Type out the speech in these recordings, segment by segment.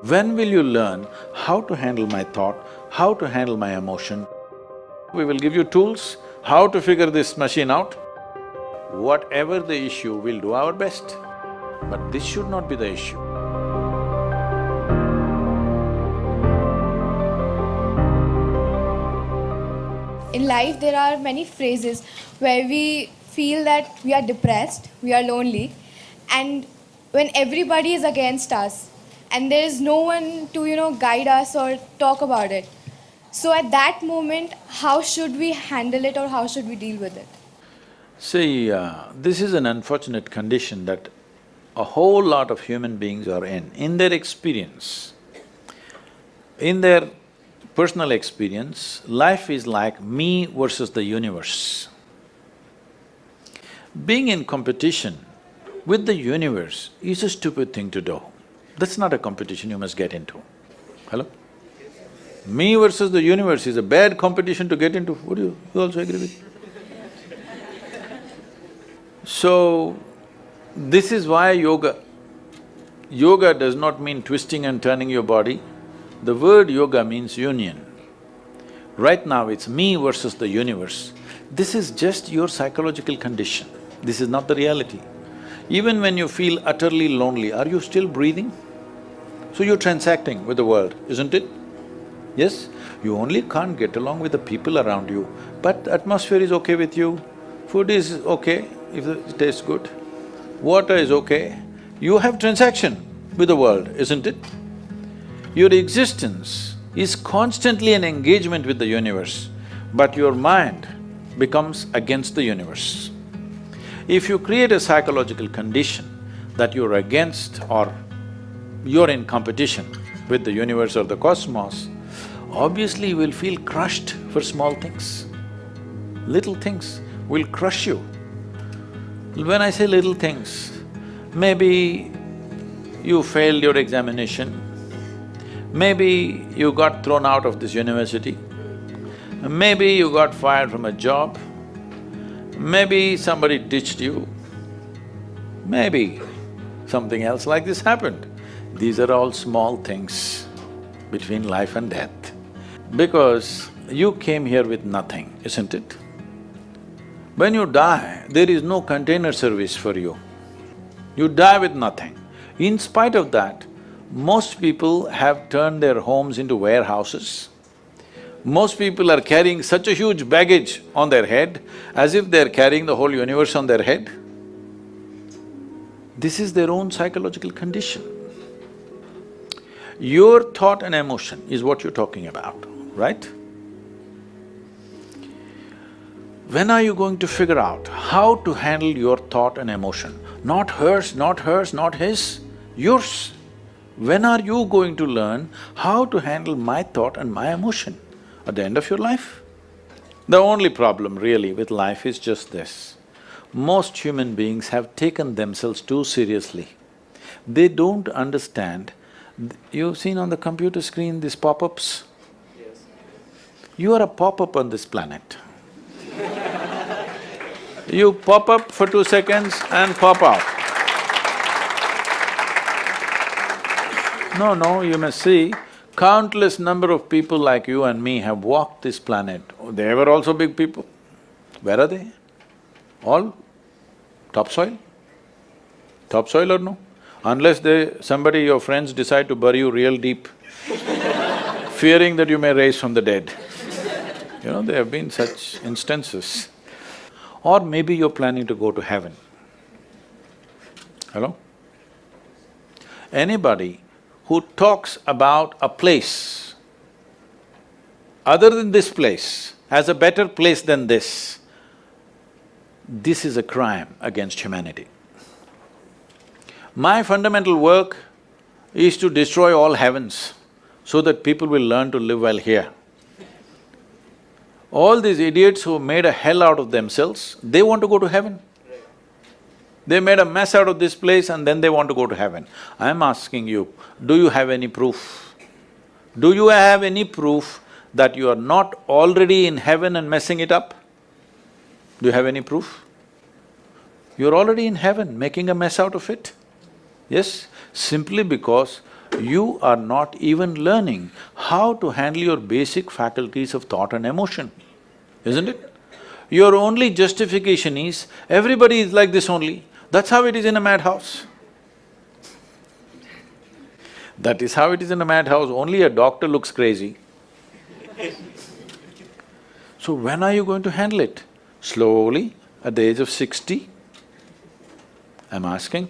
When will you learn how to handle my thought, how to handle my emotion? We will give you tools, how to figure this machine out. Whatever the issue, we'll do our best. But this should not be the issue. In life, there are many phrases where we feel that we are depressed, we are lonely, and when everybody is against us and there is no one to, guide us or talk about it. So at that moment, how should we handle it or how should we deal with it? See, this is an unfortunate condition that a whole lot of human beings are in their experience. In their personal experience, life is like me versus the universe. Being in competition with the universe is a stupid thing to do. That's not a competition you must get into. Hello? Me versus the universe is a bad competition to get into. Would you also agree with me? So, this is why yoga does not mean twisting and turning your body. The word yoga means union. Right now it's me versus the universe. This is just your psychological condition. This is not the reality. Even when you feel utterly lonely, are you still breathing? So you're transacting with the world, isn't it? Yes? You only can't get along with the people around you, but atmosphere is okay with you, food is okay if it tastes good, water is okay. You have transaction with the world, isn't it? Your existence is constantly an engagement with the universe, but your mind becomes against the universe. If you create a psychological condition that you're against or you're in competition with the universe or the cosmos, obviously you will feel crushed for small things. Little things will crush you. When I say little things, maybe you failed your examination, maybe you got thrown out of this university, maybe you got fired from a job, maybe somebody ditched you, maybe something else like this happened. These are all small things between life and death. Because you came here with nothing, isn't it? When you die, there is no container service for you. You die with nothing. In spite of that, most people have turned their homes into warehouses. Most people are carrying such a huge baggage on their head, as if they're carrying the whole universe on their head. This is their own psychological condition. Your thought and emotion is what you're talking about, right? When are you going to figure out how to handle your thought and emotion? Not hers, not hers, not his, yours. When are you going to learn how to handle my thought and my emotion? At the end of your life? The only problem really with life is just this. Most human beings have taken themselves too seriously. They don't understand. You've seen on the computer screen these pop-ups? Yes. You are a pop-up on this planet. You pop up for 2 seconds and pop out. No, you must see, countless number of people like you and me have walked this planet. They were also big people. Where are they? All topsoil? Topsoil or no? Unless somebody, your friends decide to bury you real deep, fearing that you may rise from the dead. You know, there have been such instances. Or maybe you're planning to go to heaven. Hello? Anybody who talks about a place other than this place, as a better place than this is a crime against humanity. My fundamental work is to destroy all heavens so that people will learn to live well here. All these idiots who made a hell out of themselves, they want to go to heaven. They made a mess out of this place and then they want to go to heaven. I'm asking you, do you have any proof? Do you have any proof that you are not already in heaven and messing it up? Do you have any proof? You're already in heaven, making a mess out of it. Yes, simply because you are not even learning how to handle your basic faculties of thought and emotion, isn't it? Your only justification is, everybody is like this only, that's how it is in a madhouse. That is how it is in a madhouse, only a doctor looks crazy. So when are you going to handle it? Slowly, at the age of 60? I'm asking.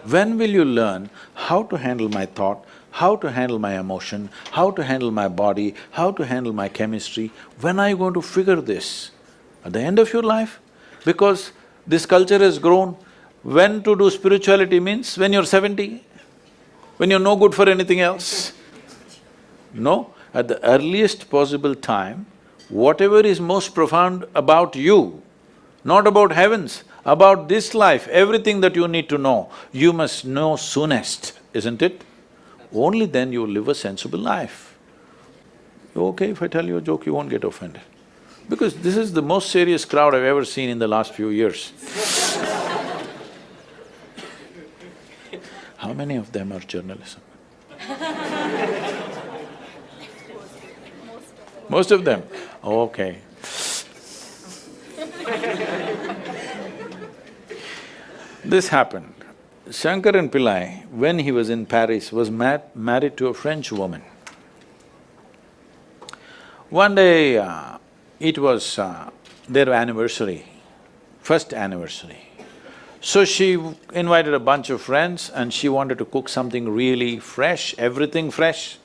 When will you learn how to handle my thought, how to handle my emotion, how to handle my body, how to handle my chemistry? When are you going to figure this? At the end of your life? Because this culture has grown, when to do spirituality means when you're 70, when you're no good for anything else. No, at the earliest possible time, whatever is most profound about you, not about heavens, about this life, everything that you need to know, you must know soonest, isn't it? Only then you live a sensible life. Okay, if I tell you a joke, you won't get offended. Because this is the most serious crowd I've ever seen in the last few years. How many of them are journalism? Most of them? Okay. This happened. Shankaran Pillai, when he was in Paris, was married to a French woman. One day, it was their anniversary, first anniversary. So she invited a bunch of friends and she wanted to cook something really fresh, everything fresh.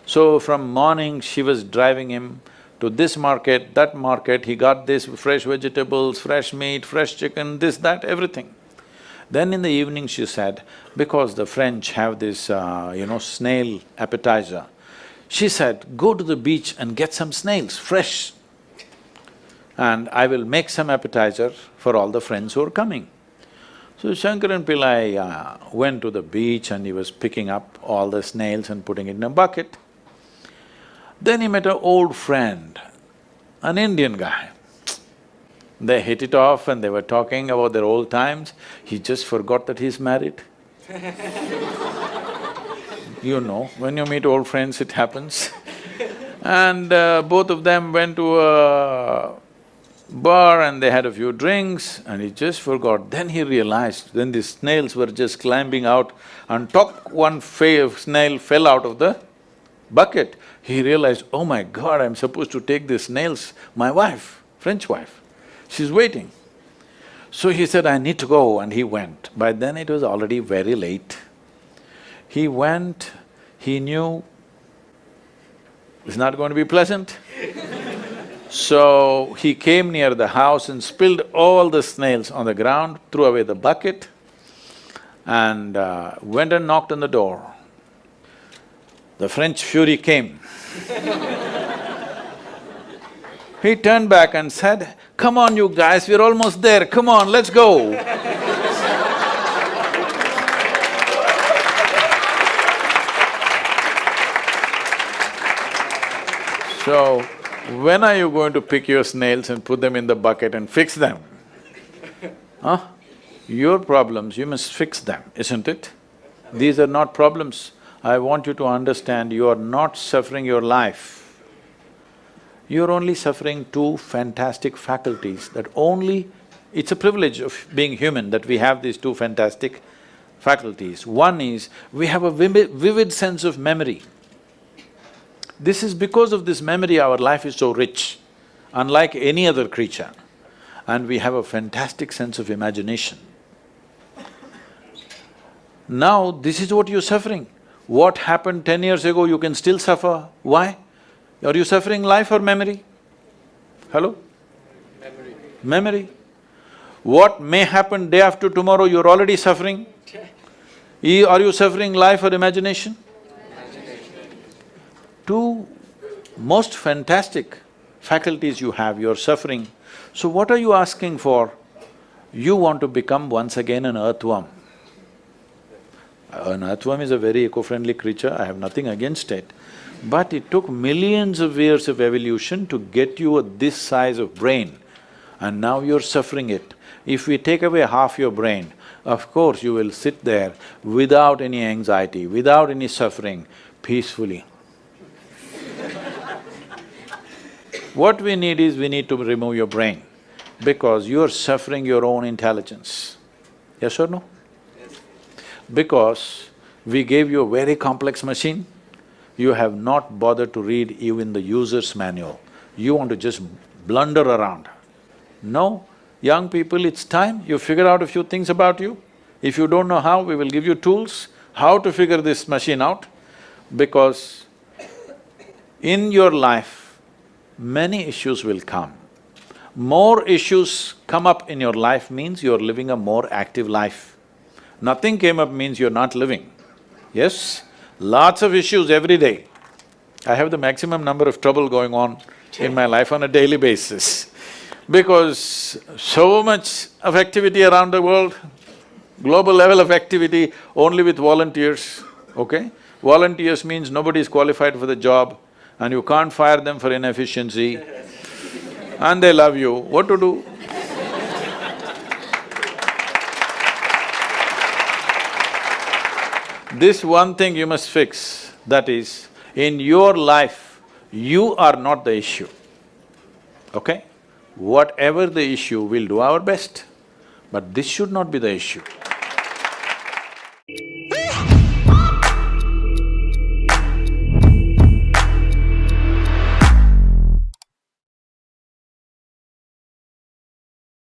So from morning, she was driving him to this market, that market, he got this fresh vegetables, fresh meat, fresh chicken, this, that, everything. Then in the evening she said, because the French have this, snail appetizer, she said, go to the beach and get some snails, fresh, and I will make some appetizer for all the friends who are coming. So Shankaran Pillai went to the beach and he was picking up all the snails and putting it in a bucket. Then he met an old friend, an Indian guy. They hit it off and they were talking about their old times. He just forgot that he's married. You know, when you meet old friends, it happens. And both of them went to a bar and they had a few drinks and he just forgot. Then he realized, then the snails were just climbing out and one snail fell out of the bucket. He realized, oh my God, I'm supposed to take these snails, my wife, French wife, she's waiting. So he said, I need to go, and he went. By then it was already very late. He went, he knew it's not going to be pleasant. So he came near the house and spilled all the snails on the ground, threw away the bucket and went and knocked on the door. The French fury came. He turned back and said, come on you guys, we're almost there, come on, let's go. So, when are you going to pick your snails and put them in the bucket and fix them? Huh? Your problems, you must fix them, isn't it? These are not problems. I want you to understand, you are not suffering your life. You're only suffering two fantastic faculties that only… It's a privilege of being human that we have these two fantastic faculties. One is, we have a vivid sense of memory. This is because of this memory our life is so rich, unlike any other creature. And we have a fantastic sense of imagination. Now, this is what you're suffering. What happened 10 years ago, you can still suffer. Why? Are you suffering life or memory? Hello? Memory. Memory. What may happen day after tomorrow, you're already suffering. Are you suffering life or imagination? Two most fantastic faculties you have, you're suffering. So what are you asking for? You want to become once again an earthworm. An earthworm is a very eco-friendly creature, I have nothing against it. But it took millions of years of evolution to get you this size of brain, and now you're suffering it. If we take away half your brain, of course you will sit there without any anxiety, without any suffering, peacefully. What we need is, we need to remove your brain, because you are suffering your own intelligence. Yes or no? Because we gave you a very complex machine, you have not bothered to read even the user's manual. You want to just blunder around. No, young people, it's time you figure out a few things about you. If you don't know how, we will give you tools, how to figure this machine out, because in your life, many issues will come. More issues come up in your life means you're living a more active life. Nothing came up means you're not living. Yes? Lots of issues every day. I have the maximum number of trouble going on in my life on a daily basis, because so much of activity around the world, global level of activity only with volunteers, okay? Volunteers means nobody is qualified for the job and you can't fire them for inefficiency and they love you, what to do? This one thing you must fix, that is, in your life, you are not the issue, okay? Whatever the issue, we'll do our best, but this should not be the issue.